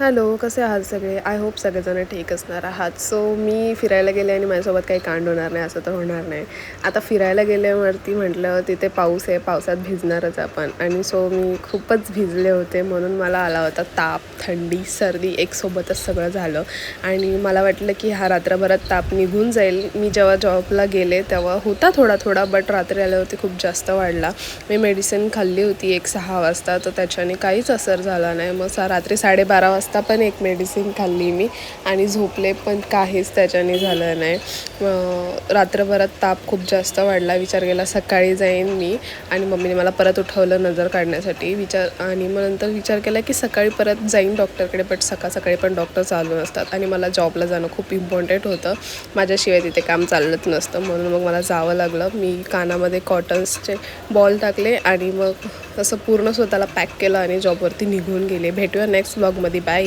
Hello, कसे आहात सगळे? आय होप सगळेजण ठीक असणार आहात. सो मी फिरायला गेले आणि माझ्यासोबत काही कांड होणार नाही असं तर होणार नाही. आता फिरायला गेल्यावरती म्हटलं तिथे पाऊस आहे, पावसात भिजणारच आपण आणि सो मी खूपच भिजले होते म्हणून मला आला होता ताप, थंडी, सर्दी एकसोबतच सगळं झालं आणि मला वाटलं की हा रात्रभरात ताप निघून जाईल. मी जेव्हा जॉबला गेले तेव्हा होता थोडा थोडा, बट रात्री आल्यावरती खूप जास्त वाढला. मी मेडिसिन खाल्ली होती एक 6 वाजता, तर त्याच्याने काहीच असर झाला नाही. मग रात्री 12:30 वाजता पण एक मेडिसिन खाल्ली मी आणि झोपले, पण काहीच त्याच्याने झालं नाही. रात्रभरात ताप खूप जास्त वाढला. विचार केला सकाळी जाईन मी आणि मम्मीने मला परत उठवलं नजर काढण्यासाठी. आणि मग नंतर विचार केला की सकाळी परत जाईन डॉक्टरकडे, बट सकाळी पण डॉक्टर चालू नसतात आणि मला जॉबला जाणं खूप इम्पॉर्टंट होतं. माझ्याशिवाय तिथे काम चाललंच नसतं, म्हणून मग मला जावं लागलं. मी कानामध्ये कॉटन्सचे बॉल टाकले आणि मग असं पूर्ण स्वतःला पॅक केलं आणि जॉबवरती निघून गेले. भेटूया नेक्स्ट व्लॉगमध्ये. बाय.